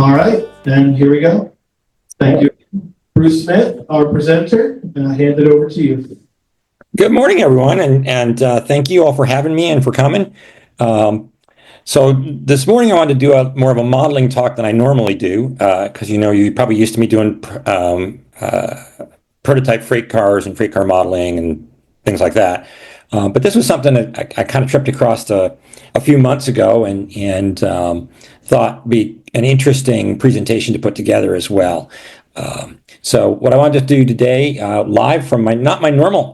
All right, and here we go. Thank you, Bruce Smith, our presenter, and I hand it over to you. Good morning, everyone, and thank you all for having me and for coming. So this morning I wanted to do more of a modeling talk than I normally do, because you're probably used to me doing prototype freight cars and freight car modeling and things like that. But this was something that I kind of tripped across a few months ago and thought would be an interesting presentation to put together as well. So what I wanted to do today, live from not my normal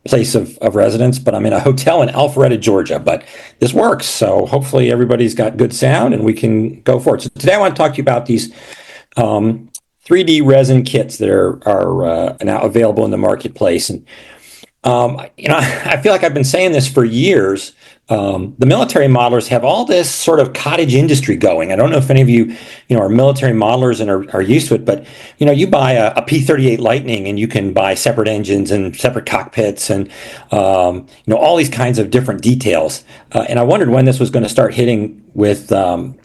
place of residence, but I'm in a hotel in Alpharetta, Georgia. But this works, so hopefully everybody's got good sound and we can go forward. So today I want to talk to you about these 3D resin kits that are now available in the marketplace. And I feel like I've been saying this for years. The military modelers have all this sort of cottage industry going. I don't know if any of you, are military modelers and are used to it, but, you buy a P-38 Lightning and you can buy separate engines and separate cockpits and, all these kinds of different details. And I wondered when this was going to start hitting with model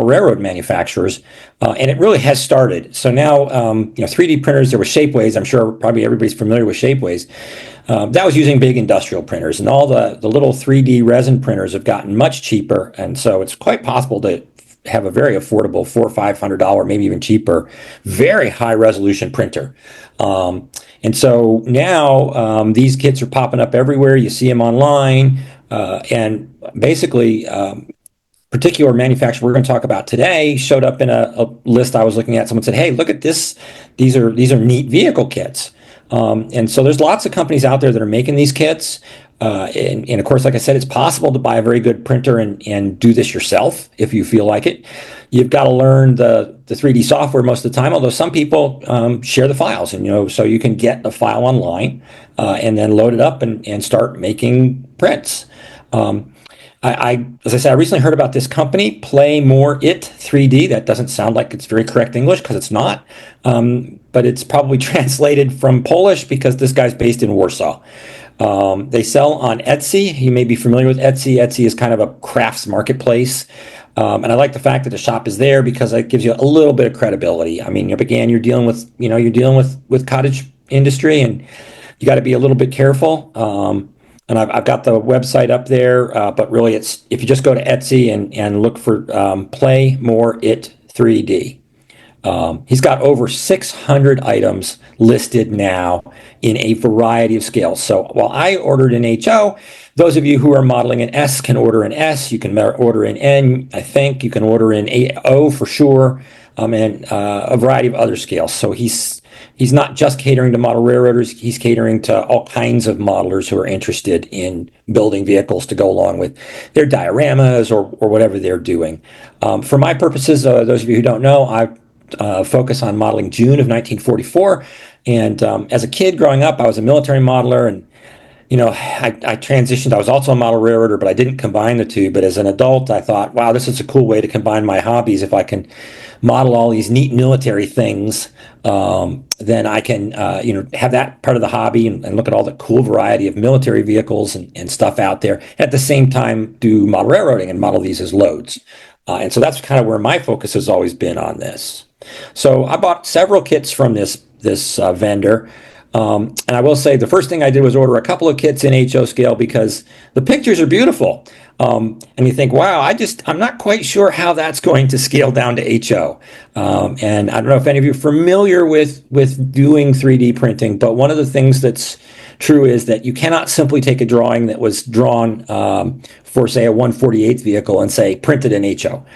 railroad manufacturers, and it really has started. So now, 3D printers, there were Shapeways. I'm sure probably everybody's familiar with Shapeways. That was using big industrial printers, and all the little 3D resin printers have gotten much cheaper, and so it's quite possible to have a very affordable $400 or $500, maybe even cheaper, very high resolution printer. And so now these kits are popping up everywhere. You see them online, and basically particular manufacturer we're going to talk about today showed up in a list I was looking at. Someone said, "Hey, look at this. These are neat vehicle kits." And so there's lots of companies out there that are making these kits. And of course, like I said, it's possible to buy a very good printer and do this yourself if you feel like it. You've got to learn the 3D software most of the time, although some people share the files, and so you can get the file online and then load it up and start making prints. As I said, I recently heard about this company, Play More It 3D. That doesn't sound like it's very correct English because it's not, but it's probably translated from Polish because this guy's based in Warsaw. They sell on Etsy. You may be familiar with Etsy. Etsy is kind of a crafts marketplace. And I like the fact that the shop is there because it gives you a little bit of credibility. I mean, again, you're dealing with cottage industry, and you got to be a little bit careful. And I've got the website up there, but really it's if you just go to Etsy and look for Play More It 3D. He's got over 600 items listed now in a variety of scales. So while I ordered an HO, those of you who are modeling an S can order an S. You can order an N, I think. You can order an O for sure, and a variety of other scales. So he's not just catering to model railroaders. He's catering to all kinds of modelers who are interested in building vehicles to go along with their dioramas or whatever they're doing. For my purposes, those of you who don't know, I focus on modeling June of 1944. And as a kid growing up, I was a military modeler, and I transitioned. I was also a model railroader, but I didn't combine the two. But as an adult, I thought, wow, this is a cool way to combine my hobbies. If I can model all these neat military things, then I can, have that part of the hobby and look at all the cool variety of military vehicles and stuff out there. At the same time, do model railroading and model these as loads. And so that's kind of where my focus has always been on this. So I bought several kits from this vendor. And I will say the first thing I did was order a couple of kits in HO scale because the pictures are beautiful. And you think, wow, I'm not quite sure how that's going to scale down to HO. And I don't know if any of you are familiar with doing 3D printing, but one of the things that's true is that you cannot simply take a drawing that was drawn for, say, a 1/48th vehicle and say, print it in HO.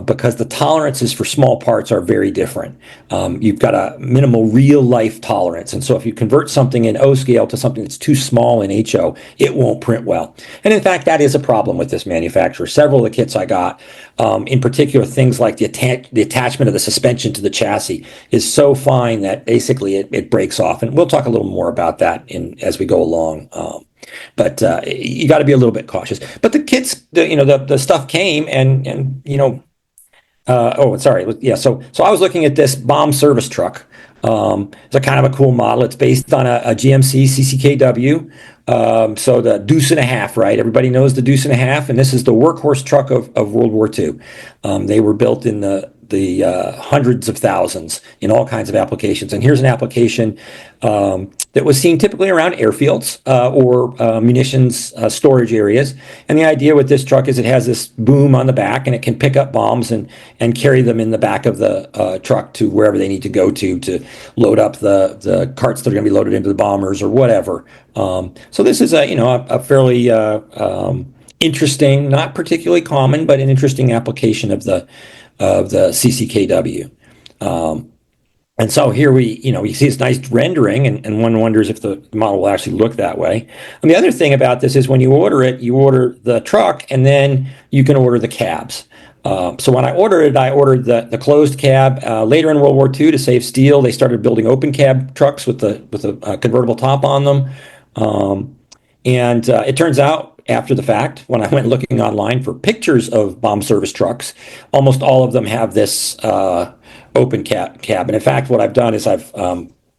Because the tolerances for small parts are very different. You've got a minimal real life tolerance. And so if you convert something in O scale to something that's too small in HO, it won't print well. And in fact, that is a problem with this manufacturer. Several of the kits I got, in particular, things like the attachment of the suspension to the chassis is so fine that basically it breaks off. And we'll talk a little more about that as we go along. But you got to be a little bit cautious. But the kits, the stuff came, and oh, sorry, yeah. So I was looking at this bomb service truck, It's a kind of a cool model. It's based on a GMC CCKW. So the Deuce and a Half, right? Everybody knows the Deuce and a Half, and this is the workhorse truck of World War II. They were built in the hundreds of thousands in all kinds of applications. And here's an application that was seen typically around airfields or munitions storage areas. And the idea with this truck is it has this boom on the back, and it can pick up bombs and carry them in the back of the truck to wherever they need to go to load up the carts that are going to be loaded into the bombers or whatever. So this is a fairly interesting, not particularly common, but an interesting application of the CCKW. And so here we see this nice rendering, and one wonders if the model will actually look that way. And the other thing about this is when you order the truck, and then you can order the cabs. So when I ordered the closed cab. Later in World War II, to save steel, they started building open cab trucks with a convertible top on them. And it turns out, after the fact, when I went looking online for pictures of bomb service trucks, almost all of them have this open cab. And in fact, what I've done is I've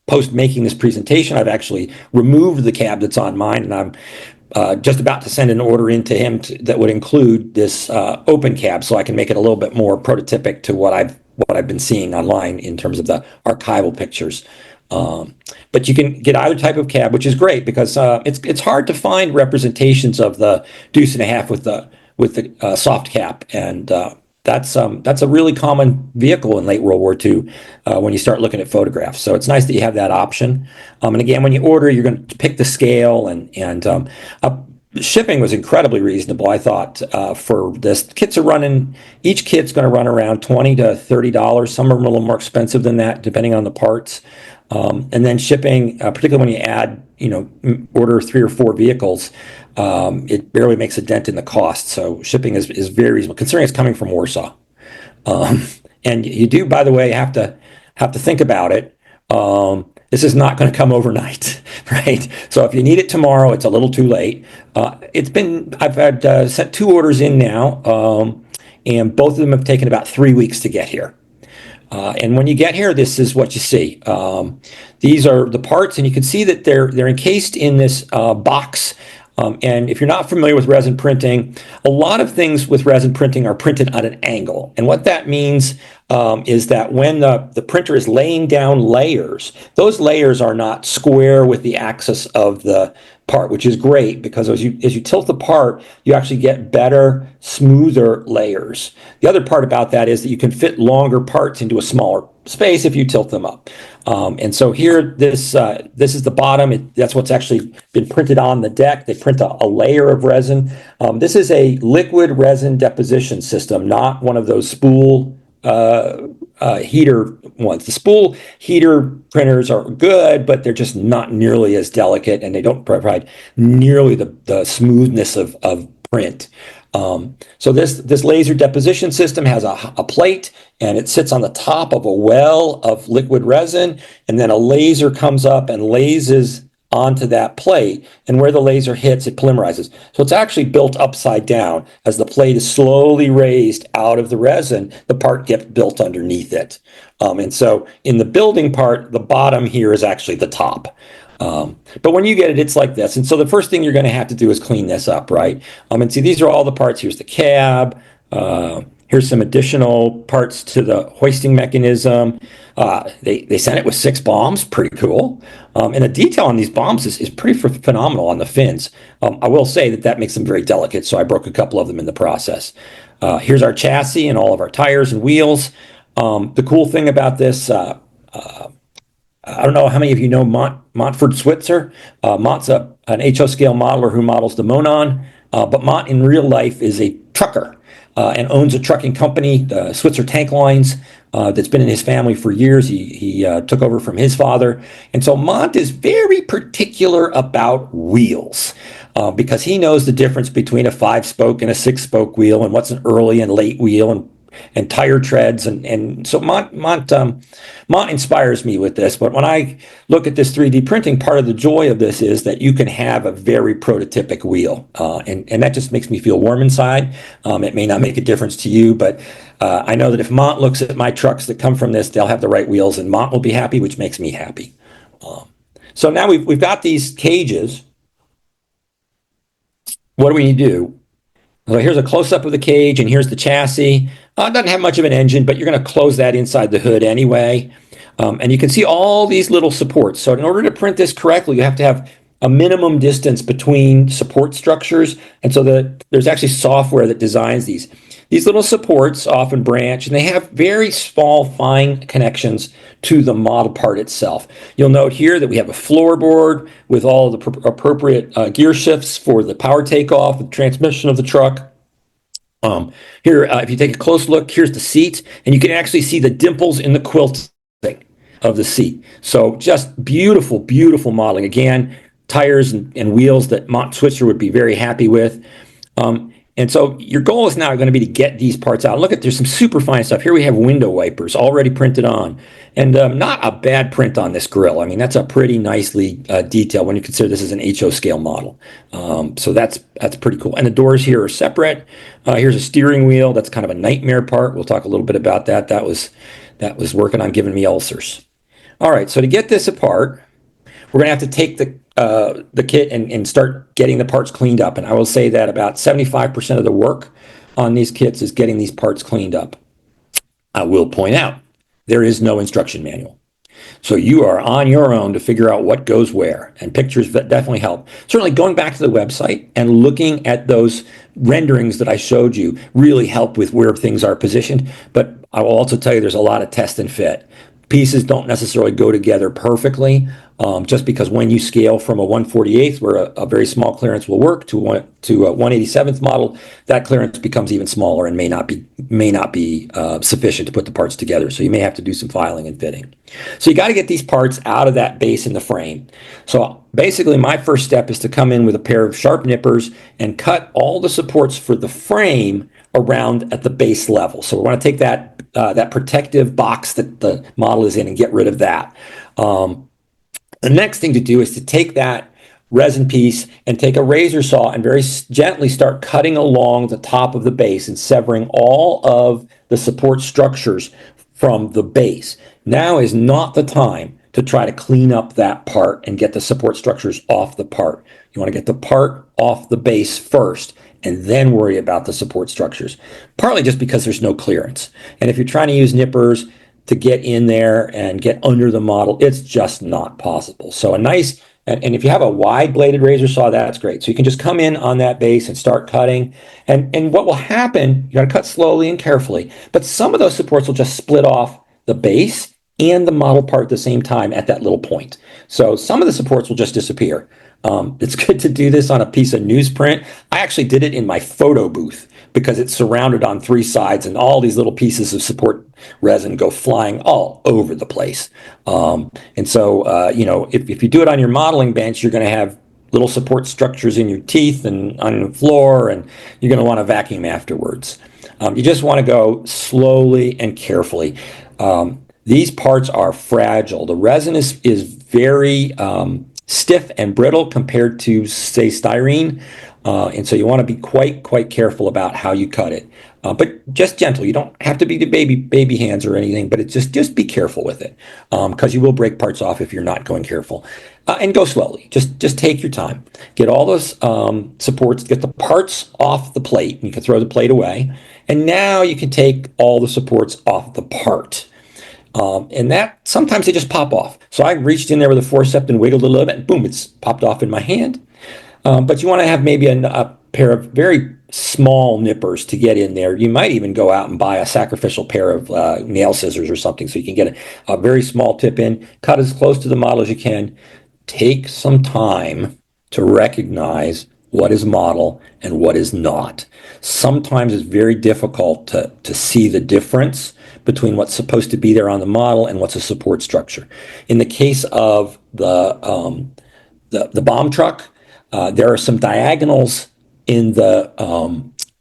post making this presentation, I've actually removed the cab that's on mine, and I'm just about to send an order in to him that would include this open cab, so I can make it a little bit more prototypic to what I've been seeing online in terms of the archival pictures. But you can get either type of cab, which is great because it's hard to find representations of the Deuce and a Half with the soft cap, and that's a really common vehicle in late World War II when you start looking at photographs. So it's nice that you have that option. And again, when you order, you're going to pick the scale, and shipping was incredibly reasonable, I thought, for this. Each kit's going to run around $20 to $30. Some are a little more expensive than that, depending on the parts. And then shipping, particularly when you add, order 3 or 4 vehicles, it barely makes a dent in the cost. So shipping is very reasonable, considering it's coming from Warsaw. And you do, by the way, have to think about it. This is not going to come overnight, right? So if you need it tomorrow, it's a little too late. I've had sent 2 orders in now, and both of them have taken about 3 weeks to get here. And when you get here, this is what you see. These are the parts, and you can see that they're encased in this box. And if you're not familiar with resin printing, a lot of things with resin printing are printed at an angle. And what that means is that when the printer is laying down layers, those layers are not square with the axis of the part, which is great because as you tilt the part, you actually get better, smoother layers. The other part about that is that you can fit longer parts into a smaller space if you tilt them up. And so here, this is the bottom. That's what's actually been printed on the deck. They print a layer of resin. This is a liquid resin deposition system, not one of those spool heater ones. The spool heater printers are good, but they're just not nearly as delicate, and they don't provide nearly the smoothness of print. So this laser deposition system has a plate, and it sits on the top of a well of liquid resin, and then a laser comes up and lasers onto that plate, and where the laser hits, it polymerizes. So it's actually built upside down. As the plate is slowly raised out of the resin, the part gets built underneath it. And so in the building part, the bottom here is actually the top. But when you get it, it's like this. And so the first thing you're going to have to do is clean this up, right? And see, these are all the parts. Here's the cab. Here's some additional parts to the hoisting mechanism. They sent it with 6 bombs, pretty cool. And the detail on these bombs is pretty phenomenal on the fins. I will say that makes them very delicate, so I broke a couple of them in the process. Here's our chassis and all of our tires and wheels. The cool thing about this, I don't know how many of you know Montford Switzer. Mont's an HO scale modeler who models the Monon, but Mont in real life is a trucker. And owns a trucking company, Switzer Tank Lines, that's been in his family for years. He took over from his father. And so Mont is very particular about wheels because he knows the difference between a 5-spoke and a 6-spoke wheel and what's an early and late wheel and tire treads, and so Mont inspires me with this. But when I look at this 3D printing, part of the joy of this is that you can have a very prototypic wheel, and that just makes me feel warm inside. It may not make a difference to you, but I know that if Mont looks at my trucks that come from this, they'll have the right wheels, and Mont will be happy, which makes me happy. So now we've got these cages. What do we need to do? So here's a close-up of the cage, and here's the chassis. It doesn't have much of an engine, but you're going to close that inside the hood anyway. And you can see all these little supports. So in order to print this correctly, you have to have a minimum distance between support structures. And so there's actually software that designs these. These little supports often branch, and they have very small, fine connections to the model part itself. You'll note here that we have a floorboard with all the appropriate gear shifts for the power takeoff, the transmission of the truck. Here, if you take a close look, here's the seat, and you can actually see the dimples in the quilting of the seat. So just beautiful, beautiful modeling. Again, tires and wheels that Mont Switzer would be very happy with. And so your goal is now going to be to get these parts out. Look at, there's some super fine stuff. Here we have window wipers already printed on. And not a bad print on this grill. I mean, that's a pretty nicely detailed when you consider this is an HO scale model. So that's pretty cool. And the doors here are separate. Here's a steering wheel. That's kind of a nightmare part. We'll talk a little bit about that. That was working on giving me ulcers. All right, so to get this apart, we're going to have to take the kit and start getting the parts cleaned up. And I will say that about 75% of the work on these kits is getting these parts cleaned up. I will point out, there is no instruction manual. So you are on your own to figure out what goes where, and pictures definitely help. Certainly going back to the website and looking at those renderings that I showed you really help with where things are positioned. But I will also tell you there's a lot of test and fit. Pieces don't necessarily go together perfectly, just because when you scale from a 1/48th, where a very small clearance will work, to a 1/87th model, that clearance becomes even smaller and may not be sufficient to put the parts together. So you may have to do some filing and fitting. So you got to get these parts out of that base in the frame. So basically, my first step is to come in with a pair of sharp nippers and cut all the supports for the frame around at the base level. So we want to take that protective box that the model is in and get rid of that. The next thing to do is to take that resin piece and take a razor saw and very gently start cutting along the top of the base and severing all of the support structures from the base. Now is not the time to try to clean up that part and get the support structures off the part. You want to get the part off the base first and then worry about the support structures, partly just because there's no clearance. And if you're trying to use nippers to get in there and get under the model, it's just not possible. So a nice, and if you have a wide bladed razor saw, that's great. So you can just come in on that base and start cutting. And what will happen, you got to cut slowly and carefully, but some of those supports will just split off the base and the model part at the same time at that little point. So some of the supports will just disappear. It's good to do this on a piece of newsprint. I actually did it in my photo booth because it's surrounded on three sides and all these little pieces of support resin go flying all over the place. And so, if you do it on your modeling bench, you're going to have little support structures in your teeth and on the floor, and you're going to want to vacuum afterwards. You just want to go slowly and carefully. These parts are fragile. The resin is very stiff and brittle compared to, say, styrene. And so you want to be quite careful about how you cut it. But just gentle. You don't have to be the baby hands or anything, but it's just be careful with it, because you will break parts off if you're not going careful. And go slowly. Just take your time. Get all those supports, get the parts off the plate. You can throw the plate away. And now you can take all the supports off the part. And that sometimes they just pop off. So I reached in there with a forceps and wiggled a little bit, and boom, it's popped off in my hand. But you want to have maybe a pair of very small nippers to get in there. You might even go out and buy a sacrificial pair of nail scissors or something so you can get a very small tip in. Cut as close to the model as you can. Take some time to recognize what is model and what is not. Sometimes it's very difficult to see the difference between what's supposed to be there on the model and what's a support structure. In the case of the bomb truck, there are some diagonals in the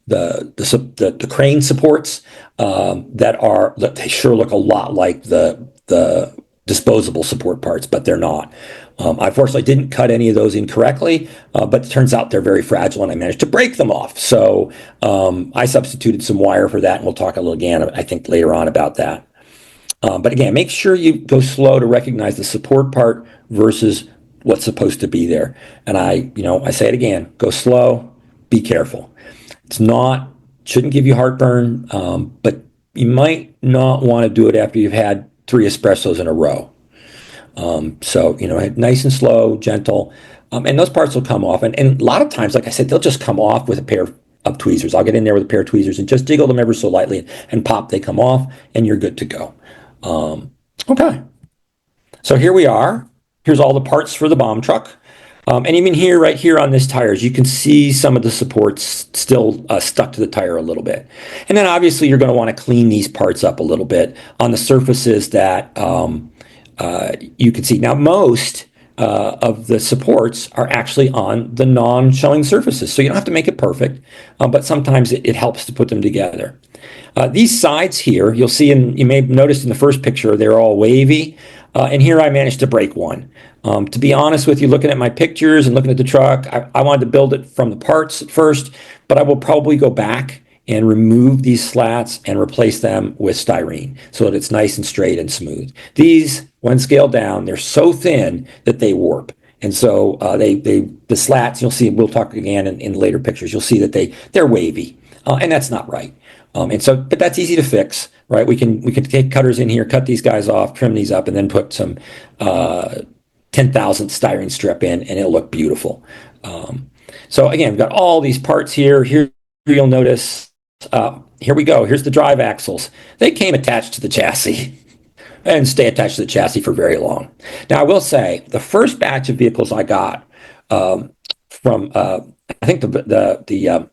the crane supports that they sure look a lot like the disposable support parts, but they're not. I fortunately didn't cut any of those incorrectly, but it turns out they're very fragile, and I managed to break them off. So I substituted some wire for that, and we'll talk a little again, I think, later on about that. But again, make sure you go slow to recognize the support part versus what's supposed to be there. And I say it again, go slow, be careful. Shouldn't give you heartburn, but you might not want to do it after you've had 3 espressos in a row. So, nice and slow, gentle, and those parts will come off. And a lot of times, like I said, they'll just come off with a pair of tweezers. I'll get in there with a pair of tweezers and just jiggle them ever so lightly, and pop, they come off, and you're good to go. Okay. So here we are. Here's all the parts for the bomb truck. And even here, right here on this tires, you can see some of the supports still stuck to the tire a little bit. And then obviously you're going to want to clean these parts up a little bit on the surfaces that you can see. Now, most of the supports are actually on the non-showing surfaces, so you don't have to make it perfect, but sometimes it helps to put them together. These sides here, you'll see, you may have noticed in the first picture, they're all wavy, and here I managed to break one. To be honest with you, looking at my pictures and looking at the truck, I wanted to build it from the parts at first, but I will probably go back and remove these slats and replace them with styrene so that it's nice and straight and smooth. These, when scaled down, they're so thin that they warp. And so the slats, you'll see, we'll talk again in later pictures, you'll see that they're wavy, and that's not right. But that's easy to fix, right? We can take cutters in here, cut these guys off, trim these up, and then put some 10,000th styrene strip in, and it'll look beautiful. So again, we've got all these parts here. Here you'll notice, here we go. Here's the drive axles. They came attached to the chassis and stay attached to the chassis for very long. Now, I will say, the first batch of vehicles I got from, I think the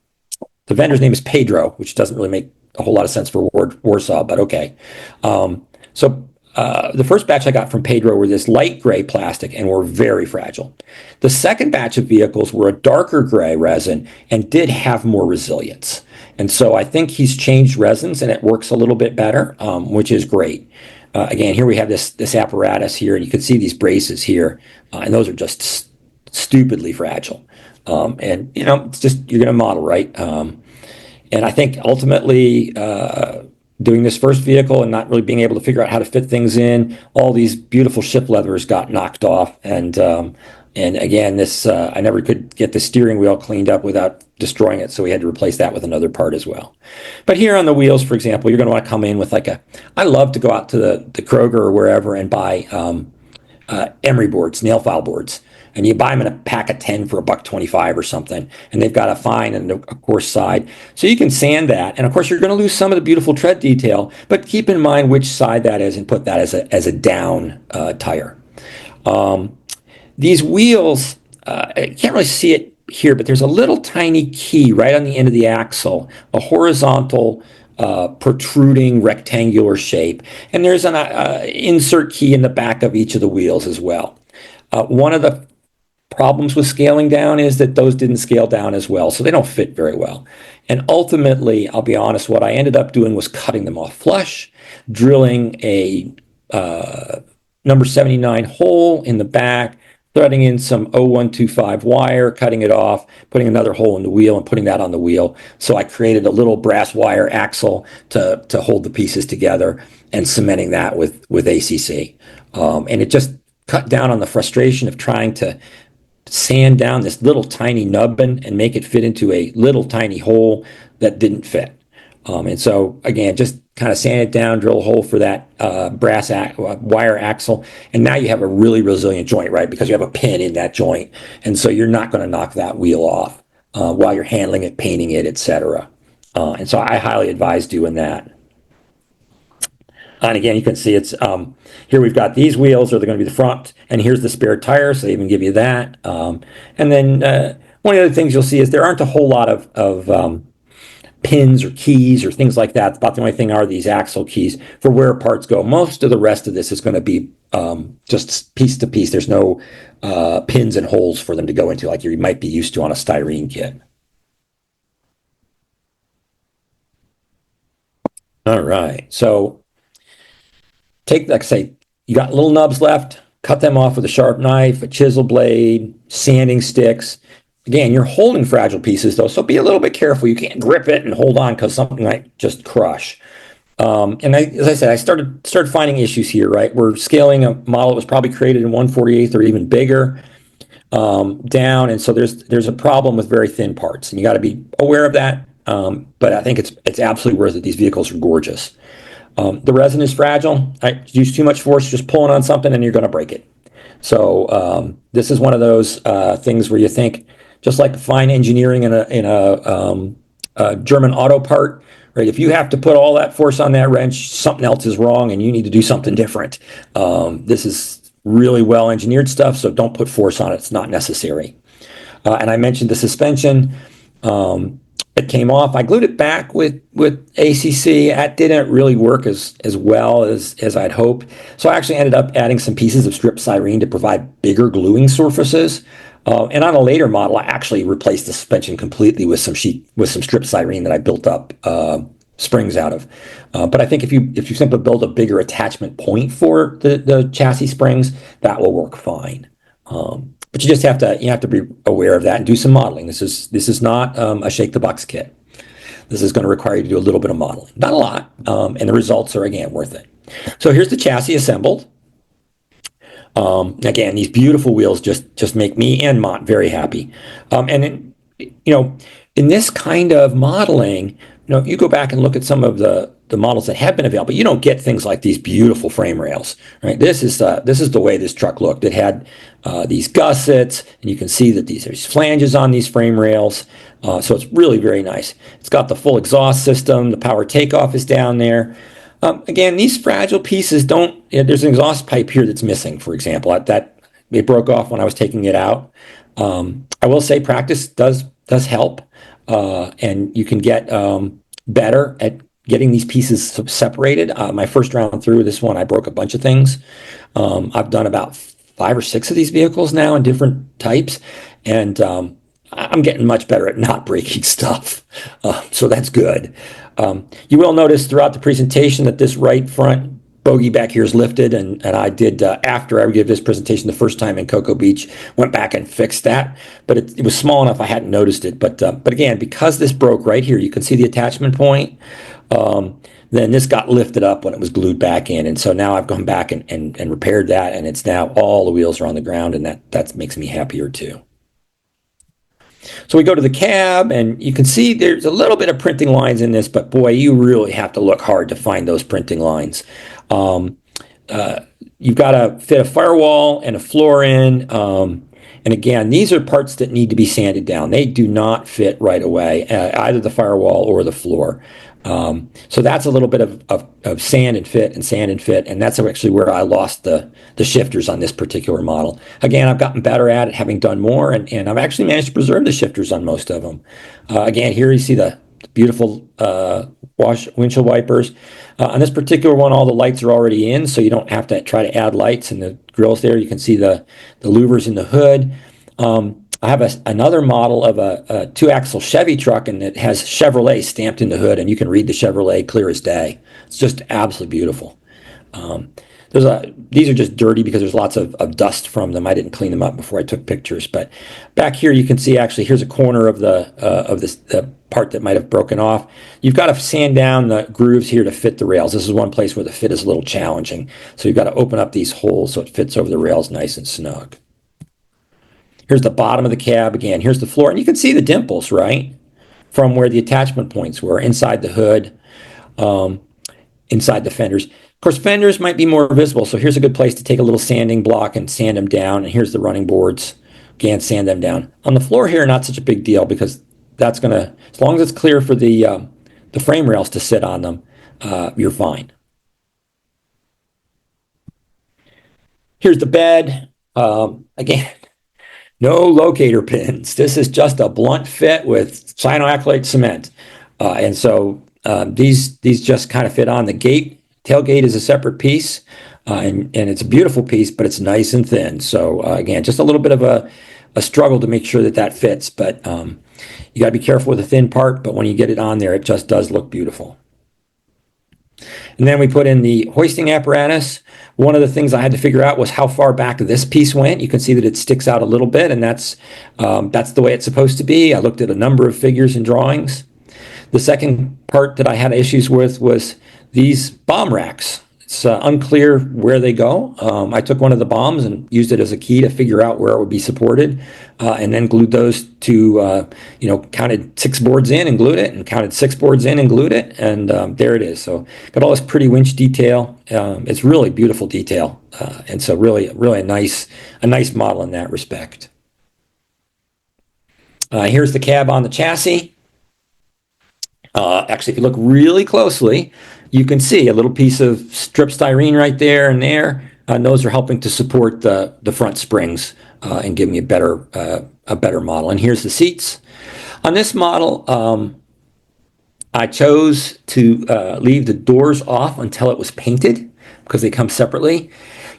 vendor's name is Pedro, which doesn't really make a whole lot of sense for Warsaw, but okay. The first batch I got from Pedro were this light gray plastic and were very fragile. The second batch of vehicles were a darker gray resin and did have more resilience. And so I think he's changed resins and it works a little bit better, which is great. Again, here we have this apparatus here, and you can see these braces here, and those are just stupidly fragile. And it's just, you're going to model, right? And I think ultimately, doing this first vehicle and not really being able to figure out how to fit things in, all these beautiful ship leathers got knocked off. And again, I never could get the steering wheel cleaned up without destroying it, so we had to replace that with another part as well. But here on the wheels, for example, you're going to want to come in with I love to go out to the Kroger or wherever and buy emery boards, nail file boards. And you buy them in a pack of 10 for $1.25 or something. And they've got a fine and a coarse side. So you can sand that. And of course, you're going to lose some of the beautiful tread detail, but keep in mind which side that is and put that as a down tire. These wheels, I can't really see it here, but there's a little tiny key right on the end of the axle, a horizontal protruding rectangular shape. And there's an insert key in the back of each of the wheels as well. One of the problems with scaling down is that those didn't scale down as well, so they don't fit very well. And ultimately, I'll be honest, what I ended up doing was cutting them off flush, drilling a number 79 hole in the back, threading in some 0125 wire, cutting it off, putting another hole in the wheel and putting that on the wheel. So I created a little brass wire axle to hold the pieces together, and cementing that with ACC. And it just cut down on the frustration of trying to sand down this little tiny nubbin and make it fit into a little tiny hole that didn't fit. And so again, just kind of sand it down, drill a hole for that brass wire axle, and now you have a really resilient joint, right? Because you have a pin in that joint, and so you're not going to knock that wheel off while you're handling it, painting it, etc. And so I highly advise doing that. And again, you can see it's here we've got these wheels are going to be the front, and here's the spare tire, so they even give you that. And then one of the other things you'll see is there aren't a whole lot of pins or keys or things like that. About the only thing are these axle keys for where parts go. Most of the rest of this is going to be just piece to piece. There's no pins and holes for them to go into like you might be used to on a styrene kit. All right. So take, like I say, you got little nubs left, cut them off with a sharp knife, a chisel blade, sanding sticks. Again, you're holding fragile pieces though, so be a little bit careful. You can't grip it and hold on because something might just crush. As I said, I started finding issues here, right? We're scaling a model that was probably created in 1/48 or even bigger down, and so there's a problem with very thin parts, and you got to be aware of that. But I think it's absolutely worth it. These vehicles are gorgeous. The resin is fragile. I use too much force just pulling on something, and you're going to break it. So this is one of those things where you think, just like fine engineering in a German auto part, right? If you have to put all that force on that wrench, something else is wrong, and you need to do something different. This is really well engineered stuff, so don't put force on it. It's not necessary. And I mentioned the suspension. It came off. I glued it back with ACC. That didn't really work as well as I'd hoped. So I actually ended up adding some pieces of strip styrene to provide bigger gluing surfaces. And on a later model, I actually replaced the suspension completely with some strip styrene that I built up springs out of. But I think if you simply build a bigger attachment point for the chassis springs, that will work fine. But you just have to be aware of that and do some modeling. This is not a shake the box kit. This is going to require you to do a little bit of modeling, not a lot, and the results are again worth it. So here's the chassis assembled. Again, these beautiful wheels just make me and Mont very happy. In this kind of modeling, you go back and look at some of the models that have been available, you don't get things like these beautiful frame rails, right? This is the way this truck looked. It had these gussets, and you can see that there's flanges on these frame rails. So it's really very nice. It's got the full exhaust system. The power takeoff is down there. Again, these fragile pieces there's an exhaust pipe here that's missing, for example. It broke off when I was taking it out. I will say practice does help, and you can get better at getting these pieces separated. My first round through this one, I broke a bunch of things. I've done about 5 or 6 of these vehicles now in different types, and I'm getting much better at not breaking stuff. So that's good. You will notice throughout the presentation that this right front bogey back here is lifted, and I did, after I gave this presentation the first time in Cocoa Beach, went back and fixed that, but it was small enough I hadn't noticed it. But again, because this broke right here, you can see the attachment point. Then this got lifted up when it was glued back in, and so now I've gone back and repaired that, and it's now all the wheels are on the ground, and that makes me happier too. So we go to the cab, and you can see there's a little bit of printing lines in this, but boy, you really have to look hard to find those printing lines. You've got to fit a firewall and a floor in. And again, these are parts that need to be sanded down. They do not fit right away, either the firewall or the floor. So that's a little bit of sand and fit, and that's actually where I lost the shifters on this particular model. Again, I've gotten better at it, having done more, and I've actually managed to preserve the shifters on most of them. Again, here you see the beautiful windshield wipers. On this particular one, all the lights are already in, so you don't have to try to add lights in the grills there. You can see the louvers in the hood. I have another model of a 2-axle Chevy truck, and it has Chevrolet stamped in the hood, and you can read the Chevrolet clear as day. It's just absolutely beautiful. These are just dirty because there's lots of dust from them. I didn't clean them up before I took pictures, but back here you can see actually here's a corner of the part that might have broken off. You've got to sand down the grooves here to fit the rails. This is one place where the fit is a little challenging, so you've got to open up these holes so it fits over the rails nice and snug. Here's the bottom of the cab again. Here's the floor, and you can see the dimples, right, from where the attachment points were inside the hood, inside the fenders. Of course, fenders might be more visible, so here's a good place to take a little sanding block and sand them down. And here's the running boards. Again, sand them down. On the floor here, not such a big deal because that's going to, as long as it's clear for the frame rails to sit on them, you're fine. Here's the bed. Again, no locator pins. This is just a blunt fit with cyanoacrylate cement. And so these just kind of fit on. The tailgate is a separate piece, and it's a beautiful piece, but it's nice and thin. So again, just a little bit of a struggle to make sure that fits, but you got to be careful with the thin part, but when you get it on there, it just does look beautiful. And then we put in the hoisting apparatus. One of the things I had to figure out was how far back this piece went. You can see that it sticks out a little bit, and that's the way it's supposed to be. I looked at a number of figures and drawings. The second part that I had issues with was these bomb racks. It's unclear where they go. I took one of the bombs and used it as a key to figure out where it would be supported, and then glued those to, counted 6 boards in and glued it, and counted 6 boards in and glued it, and there it is. So got all this pretty winch detail. It's really beautiful detail, and so really a nice model in that respect. Here's the cab on the chassis. Actually, if you look really closely, you can see a little piece of strip styrene right there and there. And those are helping to support the front springs and give me a better model. And here's the seats. On this model, I chose to leave the doors off until it was painted because they come separately.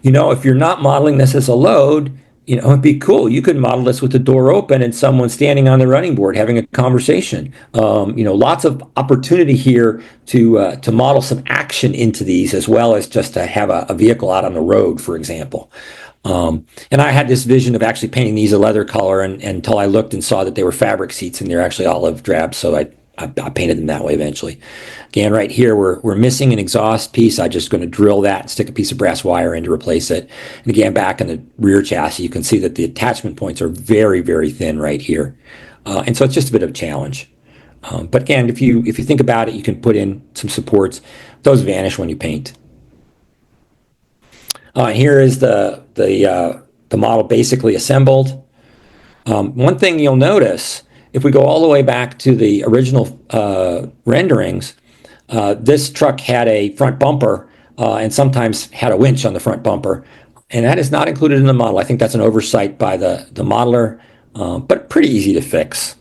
If you're not modeling this as a load, it'd be cool. You could model this with the door open and someone standing on the running board having a conversation. Lots of opportunity here to model some action into these, as well as just to have a vehicle out on the road, for example. And I had this vision of actually painting these a leather color, and until I looked and saw that they were fabric seats and they're actually olive drab, so I painted them that way eventually. Again, right here, we're missing an exhaust piece. I'm just going to drill that and stick a piece of brass wire in to replace it. And again, back in the rear chassis, you can see that the attachment points are very, very thin right here. And so it's just a bit of a challenge. But again, if you think about it, you can put in some supports. Those vanish when you paint. Here is the model basically assembled. One thing you'll notice, if we go all the way back to the original renderings, this truck had a front bumper and sometimes had a winch on the front bumper, and that is not included in the model. I think that's an oversight by the modeler, but pretty easy to fix.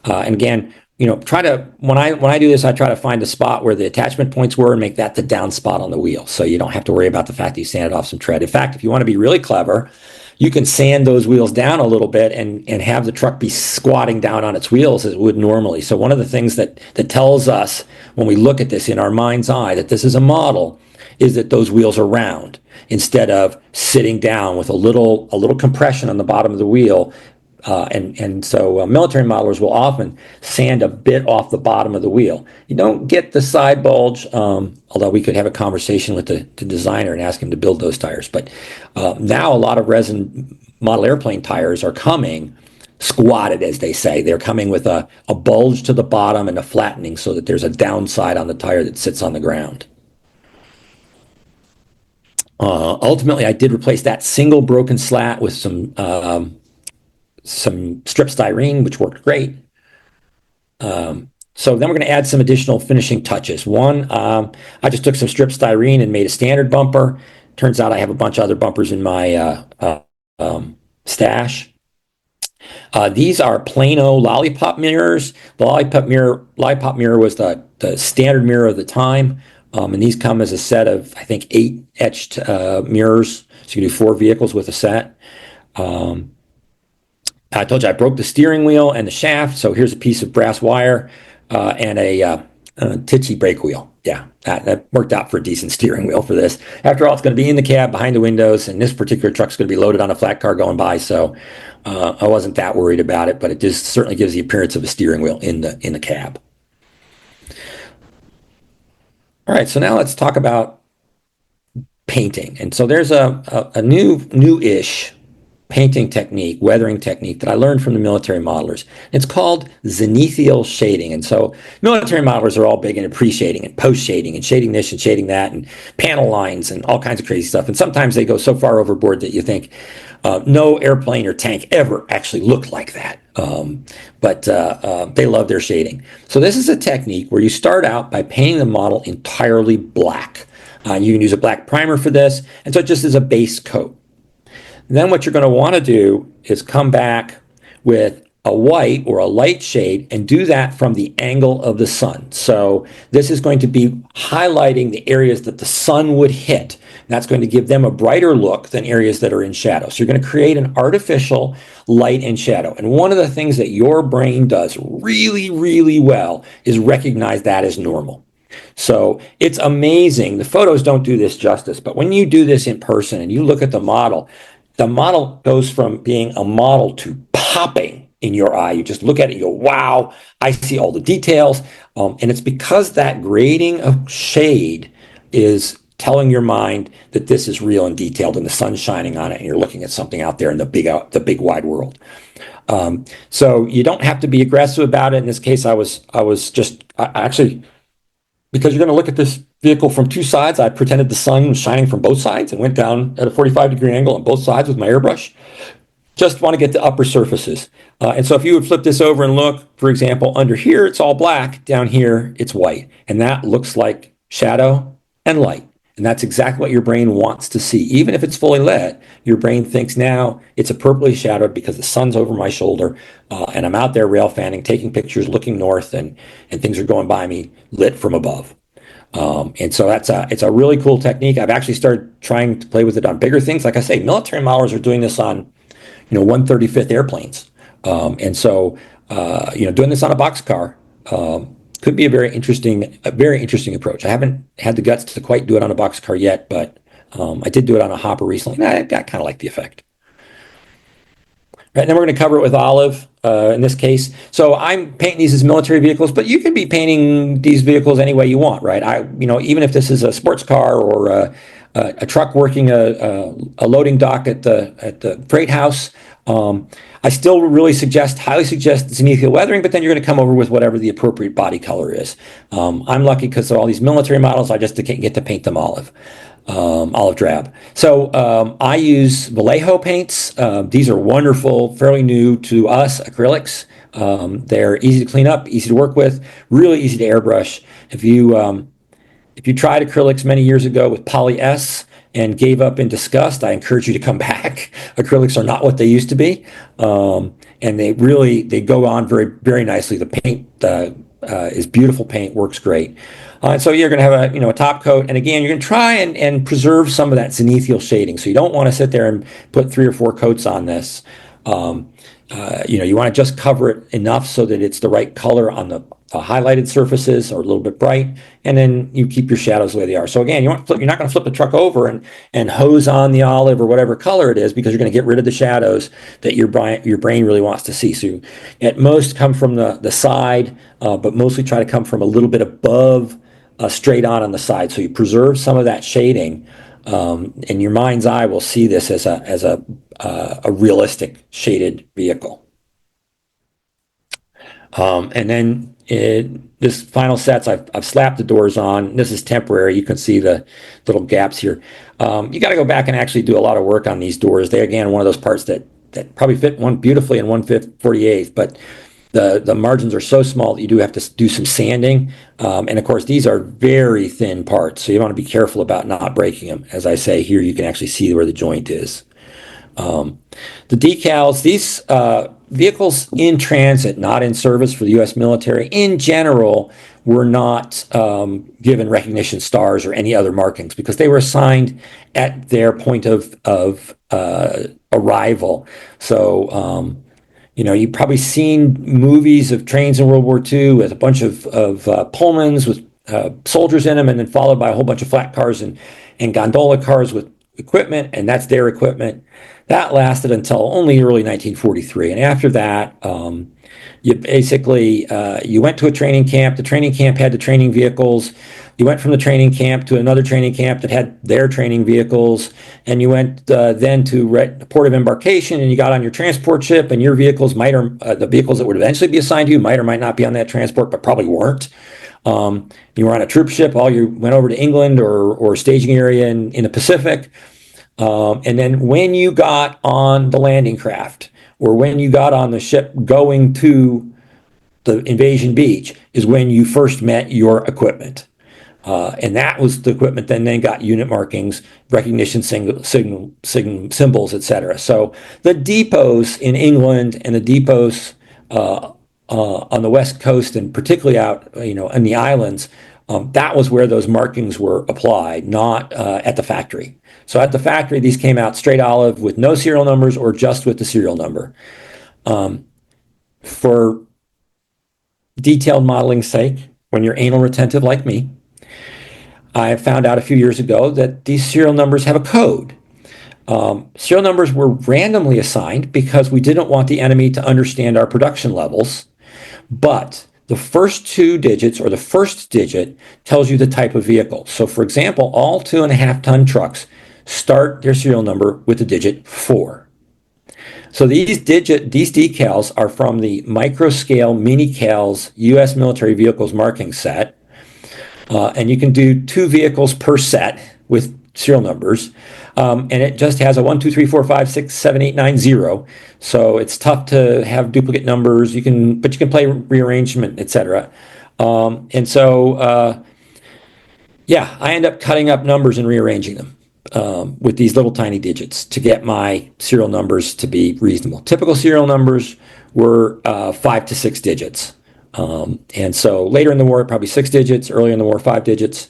And again, when I do this, I try to find a spot where the attachment points were and make that the down spot on the wheel, so you don't have to worry about the fact that you sanded off some tread. In fact, if you want to be really clever, you can sand those wheels down a little bit and have the truck be squatting down on its wheels as it would normally. So one of the things that tells us when we look at this in our mind's eye that this is a model is that those wheels are round instead of sitting down with a little compression on the bottom of the wheel. So military modelers will often sand a bit off the bottom of the wheel. You don't get the side bulge, although we could have a conversation with the designer and ask him to build those tires. But now a lot of resin model airplane tires are coming squatted, as they say. They're coming with a bulge to the bottom and a flattening so that there's a downside on the tire that sits on the ground. Ultimately, I did replace that single broken slat with some strip styrene, which worked great. So then we're going to add some additional finishing touches. One, I just took some strip styrene and made a standard bumper. Turns out I have a bunch of other bumpers in my stash. These are Plano lollipop mirrors. The lollipop mirror was the standard mirror of the time. And these come as a set of, I think, 8 etched mirrors. So you can do 4 vehicles with a set. I told you I broke the steering wheel and the shaft, so here's a piece of brass wire and a Titsy brake wheel. Yeah, that worked out for a decent steering wheel for this. After all, it's going to be in the cab behind the windows, and this particular truck's going to be loaded on a flat car going by, so I wasn't that worried about it, but it just certainly gives the appearance of a steering wheel in the cab. All right, so now let's talk about painting. And so there's a new-ish painting technique, weathering technique that I learned from the military modelers. It's called zenithial shading. And so military modelers are all big into pre-shading and post-shading and shading this and shading that and panel lines and all kinds of crazy stuff. And sometimes they go so far overboard that you think no airplane or tank ever actually looked like that. But they love their shading. So this is a technique where you start out by painting the model entirely black. You can use a black primer for this, and so it just is a base coat. Then what you're going to want to do is come back with a white or a light shade and do that from the angle of the sun. So this is going to be highlighting the areas that the sun would hit. And that's going to give them a brighter look than areas that are in shadow. So you're going to create an artificial light and shadow. And one of the things that your brain does really, really well is recognize that as normal. So it's amazing. The photos don't do this justice, but when you do this in person and you look at the model goes from being a model to popping in your eye. You just look at it, you go, wow, I see all the details. And it's because that grading of shade is telling your mind that this is real and detailed and the sun's shining on it and you're looking at something out there in the big wide world. So you don't have to be aggressive about it. In this case, I actually, because you're going to look at this vehicle from two sides, I pretended the sun was shining from both sides and went down at a 45-degree angle on both sides with my airbrush. Just want to get the upper surfaces. And so if you would flip this over and look, for example, under here, it's all black. Down here, it's white. And that looks like shadow and light. And that's exactly what your brain wants to see. Even if it's fully lit, your brain thinks now it's appropriately shadowed because the sun's over my shoulder and I'm out there rail fanning, taking pictures, looking north, and things are going by me lit from above. And so it's a really cool technique. I've actually started trying to play with it on bigger things. Like I say, military modelers are doing this on 135th airplanes. And so, doing this on a boxcar could be a very interesting approach. I haven't had the guts to quite do it on a boxcar yet, but I did do it on a hopper recently, and I kind of like the effect. Right, then we're going to cover it with Olive in this case. So I'm painting these as military vehicles, but you could be painting these vehicles any way you want, right? Even if this is a sports car or a truck working a loading dock at the freight house, I still highly suggest zenithal weathering, but then you're going to come over with whatever the appropriate body color is. I'm lucky because of all these military models, I just get to paint them olive drab. So I use Vallejo paints. These are wonderful, fairly new to us acrylics. They're easy to clean up, easy to work with, really easy to airbrush. If you tried acrylics many years ago with Poly S and gave up in disgust, I encourage you to come back. Acrylics are not what they used to be, and they go on very, very nicely. The paint is beautiful paint, works great. So you're going to have a top coat, and again, you're going to try and preserve some of that zenithal shading. So you don't want to sit there and put 3 or 4 coats on this. You want to just cover it enough so that it's the right color on the highlighted surfaces or a little bit bright, and then you keep your shadows the way they are. So again, you're not going to flip the truck over and hose on the olive or whatever color it is, because you're going to get rid of the shadows that your brain really wants to see. So you, at most, come from the side, but mostly try to come from a little bit above, straight on the side. So you preserve some of that shading, and your mind's eye will see this as a realistic shaded vehicle. And then this final sets, I've slapped the doors on. This is temporary. You can see the little gaps here. You got to go back and actually do a lot of work on these doors. They, again, one of those parts that probably fit one beautifully in 1/48, but the margins are so small that you do have to do some sanding. And of course, these are very thin parts, so you want to be careful about not breaking them. As I say here, you can actually see where the joint is. The decals, these vehicles in transit, not in service for the U.S. military, in general, were not given recognition stars or any other markings because they were assigned at their point of arrival. So, you've probably seen movies of trains in World War II with a bunch of Pullmans with soldiers in them, and then followed by a whole bunch of flat cars and gondola cars with equipment, and that's their equipment. That lasted until only early 1943. And after that, you basically, you went to a training camp. The training camp had the training vehicles. You went from the training camp to another training camp that had their training vehicles. And you went then to port of embarkation, and you got on your transport ship, and your vehicles the vehicles that would eventually be assigned to you might or might not be on that transport, but probably weren't. You were on a troop ship, you went over to England or staging area in the Pacific. And then when you got on the landing craft, or when you got on the ship going to the invasion beach, is when you first met your equipment. And that was the equipment then got unit markings, recognition symbols, etc. So the depots in England and the depots on the West Coast, and particularly out, in the islands, that was where those markings were applied, not at the factory. So at the factory, these came out straight olive with no serial numbers or just with the serial number. For detailed modeling's sake, when you're anal retentive like me, I found out a few years ago that these serial numbers have a code. Serial numbers were randomly assigned because we didn't want the enemy to understand our production levels, but the first two digits or the first digit tells you the type of vehicle. So for example, all 2.5-ton trucks start their serial number with the digit 4. So these decals are from the microscale mini-cals U.S. military vehicles marking set. And you can do 2 vehicles per set with serial numbers. And it just has a 1, 2, 3, 4, 5, 6, 7, 8, 9, 0. So it's tough to have duplicate numbers. But you can play rearrangement, etc. Yeah, I end up cutting up numbers and rearranging them with these little tiny digits to get my serial numbers to be reasonable. Typical serial numbers were 5 to 6 digits. And so later in the war, probably 6 digits, earlier in the war, 5 digits.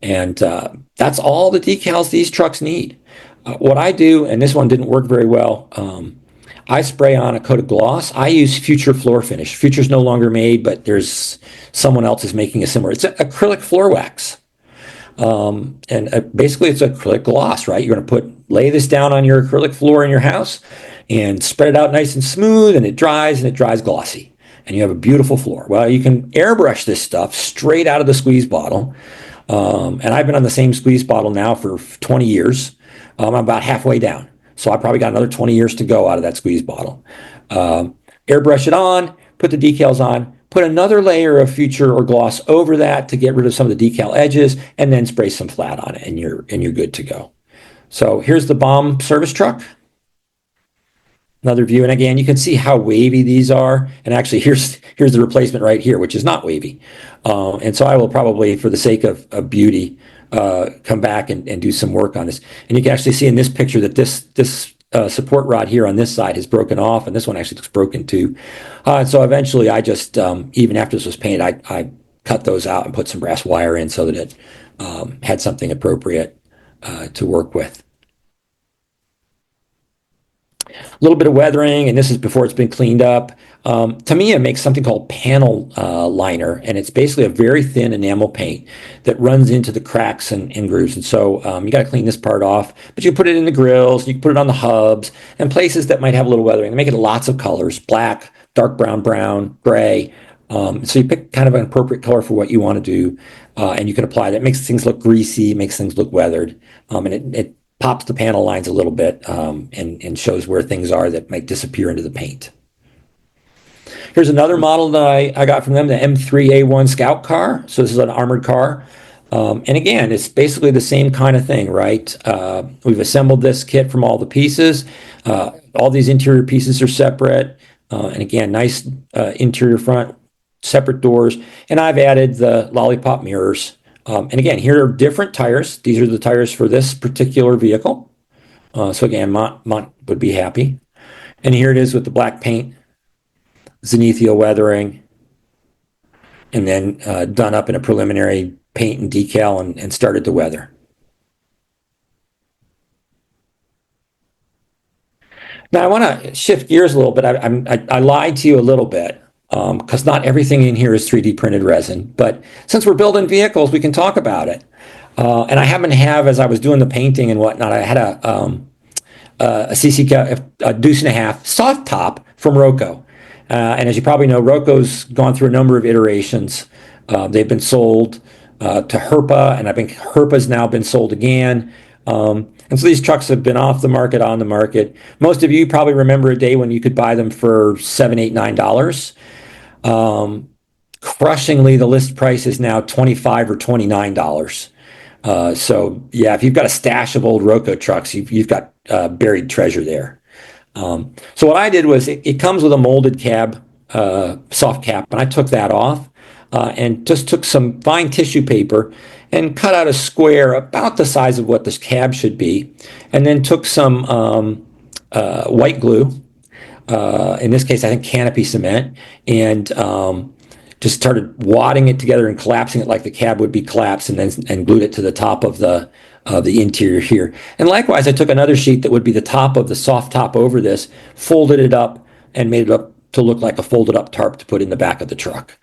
That's all the decals these trucks need. What I do, and this one didn't work very well, I spray on a coat of gloss. I use Future floor finish. Future's no longer made, but there's someone else is making a similar. It's an acrylic floor wax. Basically it's acrylic gloss, right? You're going to lay this down on your acrylic floor in your house and spread it out nice and smooth, and it dries glossy. And you have a beautiful floor. Well, you can airbrush this stuff straight out of the squeeze bottle. And I've been on the same squeeze bottle now for 20 years. I'm about halfway down. So I probably got another 20 years to go out of that squeeze bottle. Airbrush it on, put the decals on, put another layer of Future or gloss over that to get rid of some of the decal edges, and then spray some flat on it, and you're good to go. So here's the bomb service truck. Another view, and again, you can see how wavy these are. And actually, here's the replacement right here, which is not wavy. And so I will probably, for the sake of beauty, come back and do some work on this. And you can actually see in this picture that this support rod here on this side is broken off, and this one actually looks broken too. And so eventually, I just even after this was painted, I cut those out and put some brass wire in so that it had something appropriate to work with. A little bit of weathering, and this is before it's been cleaned up. Tamiya makes something called panel liner, and it's basically a very thin enamel paint that runs into the cracks and grooves. And so you got to clean this part off, but you can put it in the grills, you can put it on the hubs, and places that might have a little weathering. They make it lots of colors: black, dark brown, gray. So you pick kind of an appropriate color for what you want to do, and you can apply that. It makes things look greasy, makes things look weathered, and it pops the panel lines a little bit and shows where things are that might disappear into the paint. Here's another model that I got from them, the M3A1 Scout car. So this is an armored car. And again, it's basically the same kind of thing, right? We've assembled this kit from all the pieces. All these interior pieces are separate. And again, nice interior front, separate doors. And I've added the lollipop mirrors. And again, here are different tires. These are the tires for this particular vehicle. So again, Mont would be happy. And here it is with the black paint, zenithia weathering, and then done up in a preliminary paint and decal and started to weather. Now I want to shift gears a little bit. I lied to you a little bit. Because not everything in here is 3D printed resin, but since we're building vehicles, we can talk about it. And I happen to have, as I was doing the painting and whatnot, I had a deuce and a half soft top from Roco. And as you probably know, Roco's gone through a number of iterations. They've been sold to Herpa, and I think Herpa's now been sold again. And so these trucks have been off the market, on the market. Most of you probably remember a day when you could buy them for $7, $8, $9. Crushingly, the list price is now $25 or $29. So yeah, if you've got a stash of old Roco trucks, you've got buried treasure there. So what I did was it comes with a molded cab, soft cap, and I took that off and just took some fine tissue paper and cut out a square about the size of what this cab should be, and then took some white glue, in this case I think canopy cement, and just started wadding it together and collapsing it like the cab would be collapsed, and glued it to the top of the interior here. And likewise, I took another sheet that would be the top of the soft top over this, folded it up, and made it up to look like a folded up tarp to put in the back of the truck.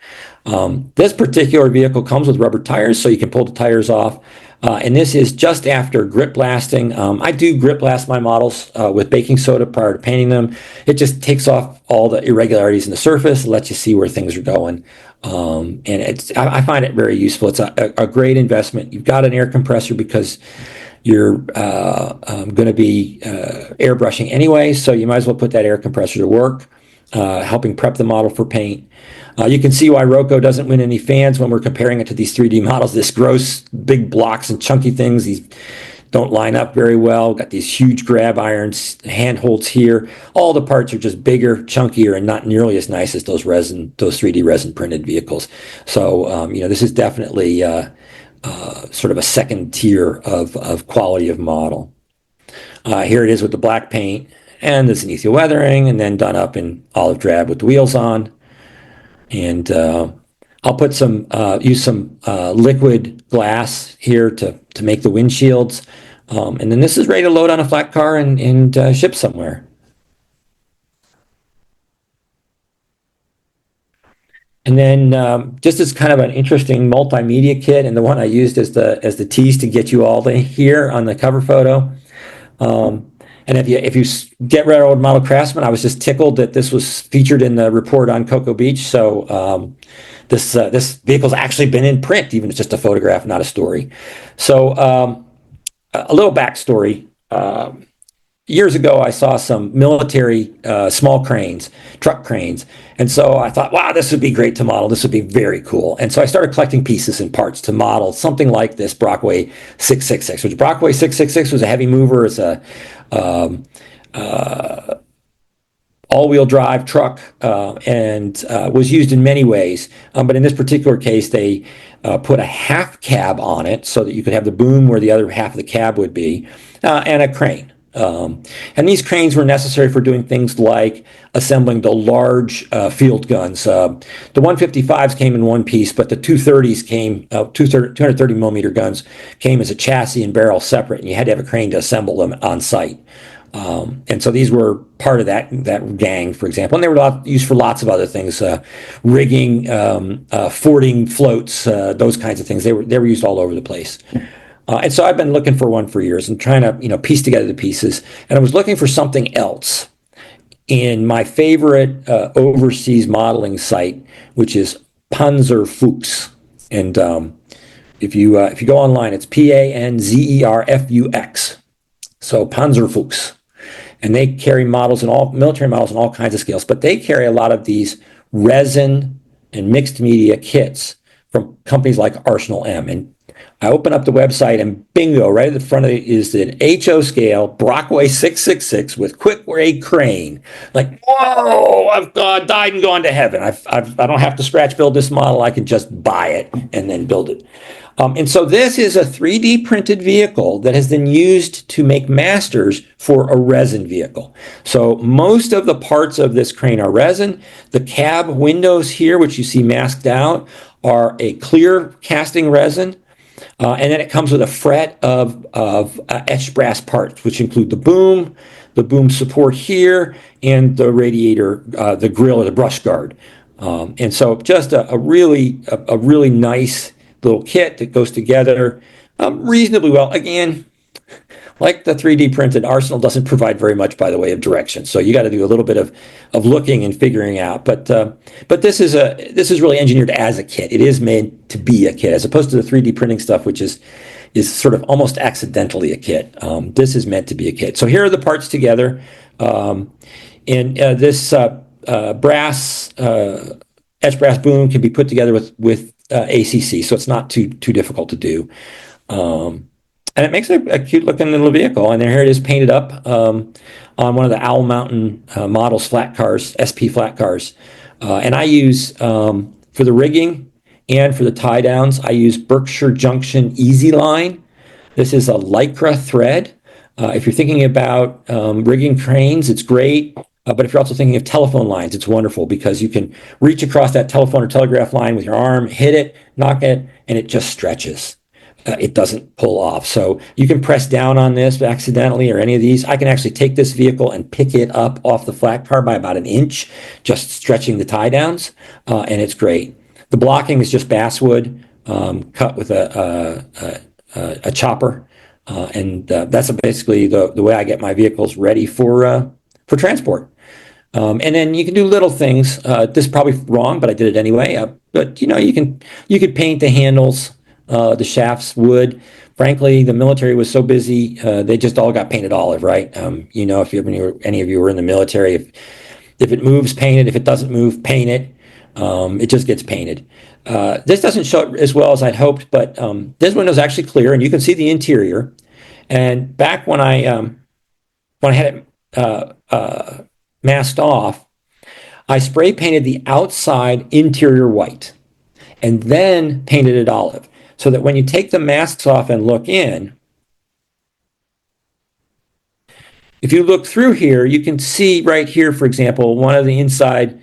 This particular vehicle comes with rubber tires, so you can pull the tires off. And this is just after grit blasting. I do grit blast my models with baking soda prior to painting them. It just takes off all the irregularities in the surface, lets you see where things are going. And I find it very useful. It's a great investment. You've got an air compressor because you're going to be airbrushing anyway, so you might as well put that air compressor to work, helping prep the model for paint. You can see why Rocco doesn't win any fans when we're comparing it to these 3D models. This gross big blocks and chunky things, these don't line up very well. Got these huge grab irons, handholds here. All the parts are just bigger, chunkier, and not nearly as nice as those 3D resin printed vehicles. So, this is definitely sort of a second tier of quality of model. Here it is with the black paint and the zenithia weathering, and then done up in olive drab with the wheels on. And I'll put use some liquid glass here to make the windshields. And then this is ready to load on a flat car and ship somewhere. And then just as kind of an interesting multimedia kit, and the one I used as the tease to get you all here on the cover photo. And if you get Railroad Model Craftsman, I was just tickled that this was featured in the report on Cocoa Beach. So this vehicle's actually been in print, even if it's just a photograph, not a story. So a little backstory. Years ago, I saw some military small cranes, truck cranes. And so I thought, wow, this would be great to model. This would be very cool. And so I started collecting pieces and parts to model something like this Brockway 666, which Brockway 666 was a heavy mover. It's a all-wheel drive truck and was used in many ways. But in this particular case, they put a half cab on it so that you could have the boom where the other half of the cab would be, and a crane. And these cranes were necessary for doing things like assembling the large field guns. The 155s came in one piece, but the 230s came, 230 millimeter guns came as a chassis and barrel separate, and you had to have a crane to assemble them on site. And so these were part of that gang, for example, and they were used for lots of other things, rigging, fording floats, those kinds of things. They were used all over the place. And so I've been looking for one for years and trying to, piece together the pieces. And I was looking for something else in my favorite overseas modeling site, which is Panzerfuchs. And if you go online, it's Panzerfux. So Panzerfuchs. And they carry models military models in all kinds of scales, but they carry a lot of these resin and mixed media kits from companies like Arsenal M. And I open up the website and bingo, right at the front of it is an HO scale Brockway 666 with quick rate crane. Like, whoa, I've died and gone to heaven. I don't have to scratch build this model. I can just buy it and then build it. And so this is a 3D printed vehicle that has been used to make masters for a resin vehicle. So most of the parts of this crane are resin. The cab windows here, which you see masked out, are a clear casting resin. And then it comes with a fret of etched brass parts, which include the boom support here, and the radiator, the grill or the brush guard. And so just a really nice little kit that goes together reasonably well. Again, like the 3D printed, Arsenal doesn't provide very much by the way of direction. So you got to do a little bit of looking and figuring out. But this is really engineered as a kit. It is made to be a kit, as opposed to the 3D printing stuff, which is sort of almost accidentally a kit. This is meant to be a kit. So here are the parts together. And this brass etched brass boom can be put together with ACC, so it's not too difficult to do. And it makes a cute looking little vehicle. And here it is painted up on one of the Owl Mountain models flat cars, SP flat cars. And I use, for the rigging and for the tie downs, I use Berkshire Junction Easy Line. This is a Lycra thread. If you're thinking about rigging cranes, it's great. But if you're also thinking of telephone lines, it's wonderful because you can reach across that telephone or telegraph line with your arm, hit it, knock it, and it just stretches. it doesn't pull off. So you can press down on this accidentally or any of these. I can actually take this vehicle and pick it up off the flat car by about an inch, just stretching the tie downs, and it's great. The blocking is just basswood cut with a chopper, and that's basically the way I get my vehicles ready for transport. And then you can do little things. This is probably wrong, but I did it anyway. But you could paint the handles, the shafts wood. Frankly, the military was so busy, they just all got painted olive, right? If any of you were in the military, if it moves, paint it. If it doesn't move, paint it. It just gets painted. This doesn't show it as well as I'd hoped, but this window's actually clear, and you can see the interior. And back when I had it masked off, I spray painted the outside interior white and then painted it olive, so that when you take the masks off and look in, if you look through here, you can see right here, for example, one of the inside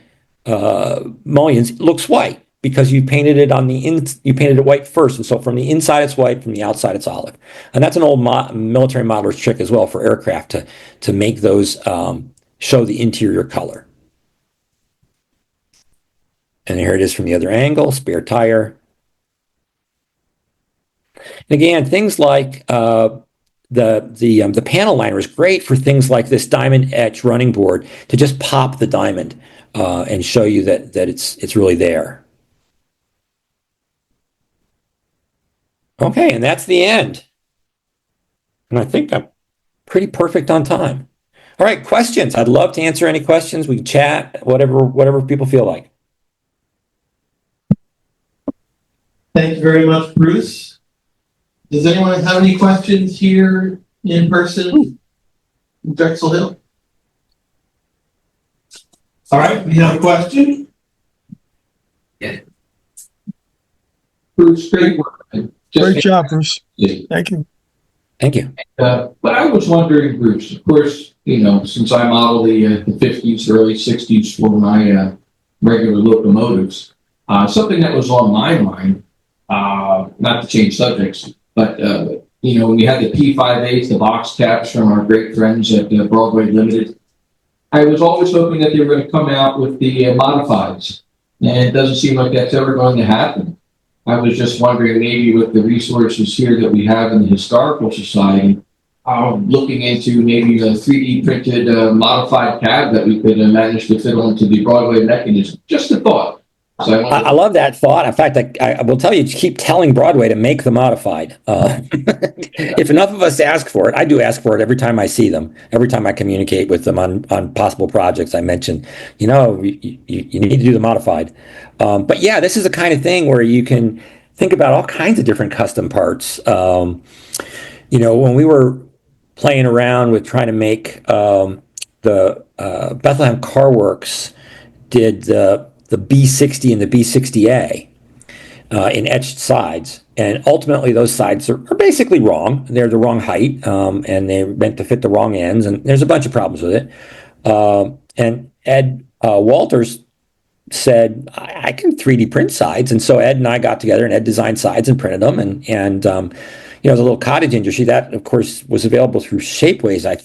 mullions looks white because you painted it you painted it white first, and so from the inside it's white, from the outside it's olive. And that's an old military modeler's trick as well for aircraft to make those show the interior color. And here it is from the other angle, spare tire. And again, things like the panel liner is great for things like this diamond etch running board, to just pop the diamond and show you that it's really there. Okay, and that's the end. And I think I'm pretty perfect on time. All right, questions. I'd love to answer any questions. We can chat, whatever people feel like. Thank you very much, Bruce. Does anyone have any questions here in person in Drexel Hill? All right, we have a question. Yeah. Bruce, great work. Great job, Bruce. Yeah. Thank you. Thank you. But I was wondering, Bruce, of course, since I model the 50s, early 60s for my regular locomotives, something that was on my mind, not to change subjects, but, when we had the P58s, the box caps from our great friends at Broadway Limited, I was always hoping that they were going to come out with the modifieds, and it doesn't seem like that's ever going to happen. I was just wondering, maybe with the resources here that we have in the Historical Society, looking into maybe a 3D printed modified cab that we could manage to fit onto the Broadway mechanism. Just a thought. So I love that thought. In fact, I will tell you, keep telling Broadway to make the modified. If enough of us ask for it, I do ask for it every time I see them, every time I communicate with them on possible projects. I mention, you need to do the modified. But yeah, this is the kind of thing where you can think about all kinds of different custom parts. When we were playing around with trying to make the Bethlehem Car Works did the B60 and the B60A in etched sides. And ultimately, those sides are basically wrong. They're the wrong height, and they're meant to fit the wrong ends. And there's a bunch of problems with it. And Ed Walters said, I can 3D print sides. And so Ed and I got together, and Ed designed sides and printed them. And the little cottage industry, that, of course, was available through Shapeways, I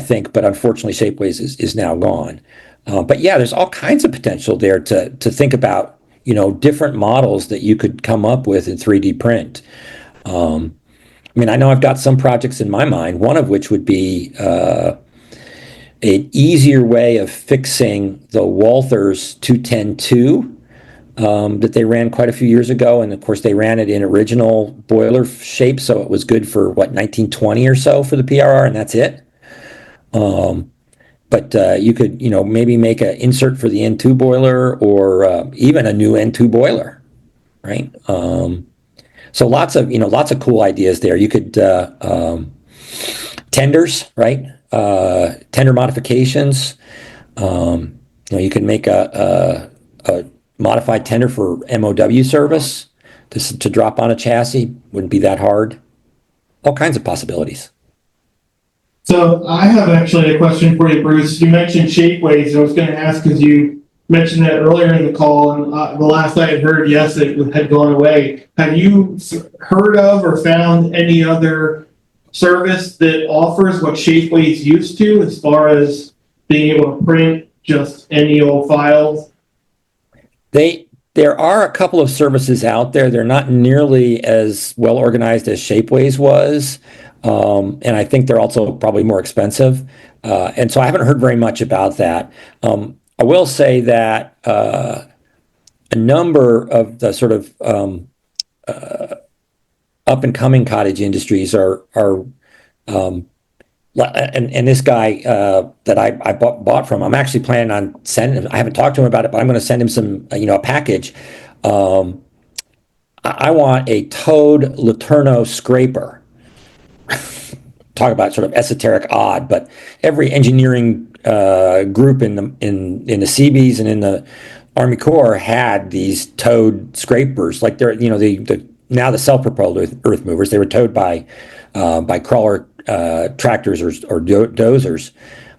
think. But unfortunately, Shapeways is now gone. But yeah, there's all kinds of potential there to think about, different models that you could come up with in 3D print. I know I've got some projects in my mind, one of which would be an easier way of fixing the Walthers 210-2 that they ran quite a few years ago. And of course, they ran it in original boiler shape, so it was good for, 1920 or so for the PRR, and that's it. But you could, maybe make an insert for the N2 boiler, or even a new N2 boiler, right? So lots of cool ideas there. You could tenders, right? Tender modifications. You can make a modified tender for MOW service to drop on a chassis. Wouldn't be that hard. All kinds of possibilities. So I have actually a question for you, Bruce. You mentioned Shapeways. I was going to ask, because you mentioned that earlier in the call, and the last I had heard, yes, it had gone away. Have you heard of or found any other service that offers what Shapeways used to, as far as being able to print just any old files? There are a couple of services out there. They're not nearly as well organized as Shapeways was. And I think they're also probably more expensive. And so I haven't heard very much about that. I will say that a number of the sort of up and coming cottage industries are and this guy that I bought from, I'm actually planning on sending him. I haven't talked to him about it, but I'm going to send him some, a package. I want a Toad Laterno scraper. Talk about sort of esoteric odd, but every engineering group in the Seabees and in the Army Corps had these Toad scrapers. Like they're now the self-propelled earth movers. They were towed by crawler tractors or dozers.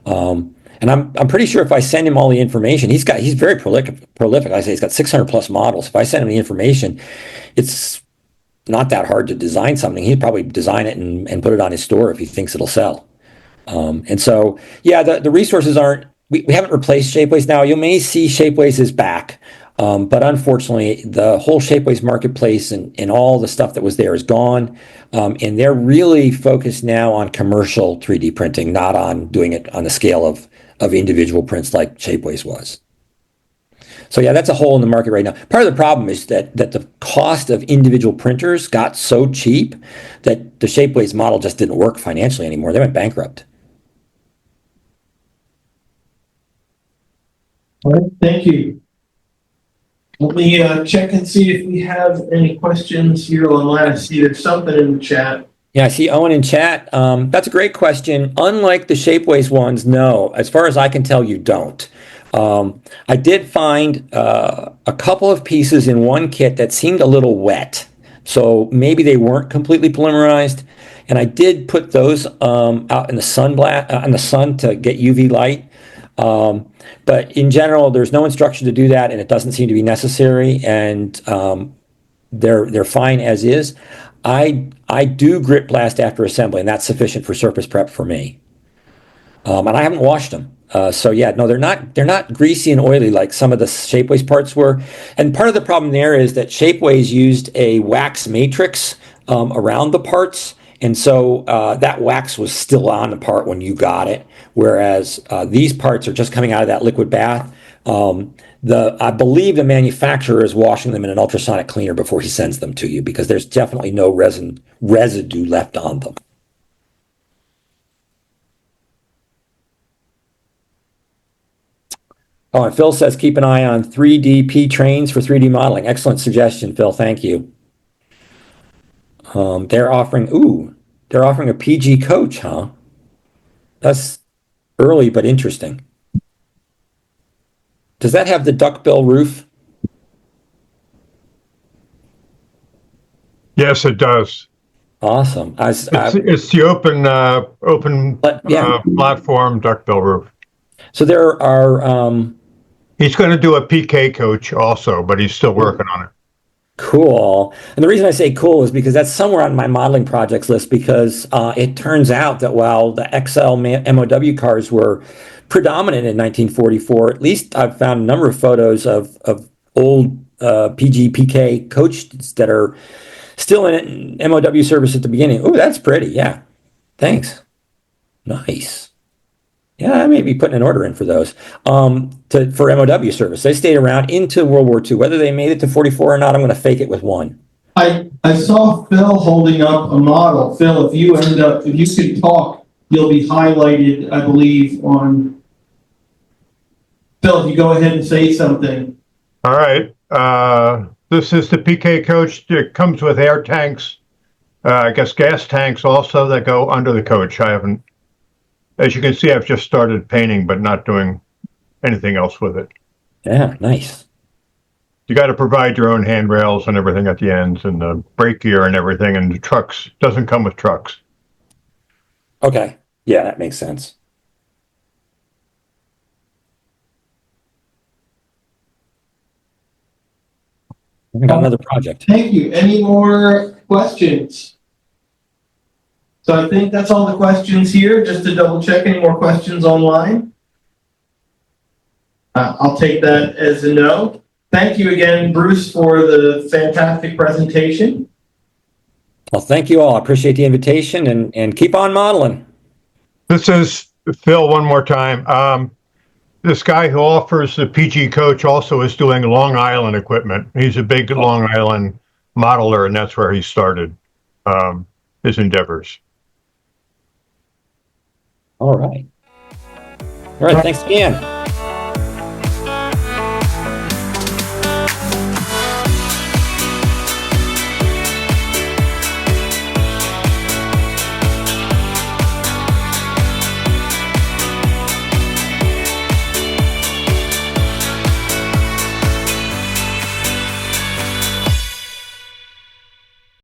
And I'm pretty sure if I send him all the information, he's very prolific. I say he's got 600 plus models. If I send him the information, it's not that hard to design something. He'd probably design it and put it on his store if he thinks it'll sell. And so, yeah, the resources aren't, we haven't replaced Shapeways now. You may see Shapeways is back. But unfortunately, the whole Shapeways marketplace and all the stuff that was there is gone. And they're really focused now on commercial 3D printing, not on doing it on the scale of individual prints like Shapeways was. So yeah, that's a hole in the market right now. Part of the problem is that the cost of individual printers got so cheap that the Shapeways model just didn't work financially anymore. They went bankrupt. All right, thank you. Let me check and see if we have any questions here online. I see there's something in the chat. Yeah, I see Owen in chat. That's a great question. Unlike the Shapeways ones, no. As far as I can tell, you don't. I did find a couple of pieces in one kit that seemed a little wet. So maybe they weren't completely polymerized. And I did put those out in the sun to get UV light. But in general, there's no instruction to do that, and it doesn't seem to be necessary. And they're fine as is. I do grit blast after assembly, and that's sufficient for surface prep for me. And I haven't washed them. So yeah, no, they're not greasy and oily like some of the Shapeways parts were. And part of the problem there is that Shapeways used a wax matrix around the parts. And so that wax was still on the part when you got it. Whereas these parts are just coming out of that liquid bath. I believe the manufacturer is washing them in an ultrasonic cleaner before he sends them to you, because there's definitely no resin residue left on them. Oh, and Phil says keep an eye on 3DP trains for 3D modeling. Excellent suggestion, Phil. Thank you. They're offering a PG coach, huh? That's early but interesting. Does that have the duckbill roof? Yes, it does. Awesome. It's the open platform duckbill roof. So there are. He's going to do a PK coach also, but he's still working on it. Cool. And the reason I say cool is because that's somewhere on my modeling projects list, because it turns out that while the XL MOW cars were predominant in 1944, at least I've found a number of photos of old PK coaches that are still in MOW service at the beginning. Oh, that's pretty. Yeah. Thanks. Nice. Yeah, I may be putting an order in for those for MOW service. They stayed around into World War II. Whether they made it to 44 or not, I'm going to fake it with one. I saw Phil holding up a model. Phil, if you could talk, you'll be highlighted, I believe, on. Phil, if you go ahead and say something. All right. This is the PK coach. It comes with air tanks, I guess gas tanks also that go under the coach. As you can see, I've just started painting, but not doing anything else with it. Yeah, nice. You got to provide your own handrails and everything at the ends, and the brake gear and everything, and the trucks. Doesn't come with trucks. Okay. Yeah, that makes sense. We got another project. Thank you. Any more questions? So I think that's all the questions here. Just to double check, any more questions online? I'll take that as a no. Thank you again, Bruce, for the fantastic presentation. Well, thank you all. I appreciate the invitation and keep on modeling. This is Phil one more time. This guy who offers the PG coach also is doing Long Island equipment. He's a big Long Island modeler, and that's where he started his endeavors. All right. All right. Thanks again.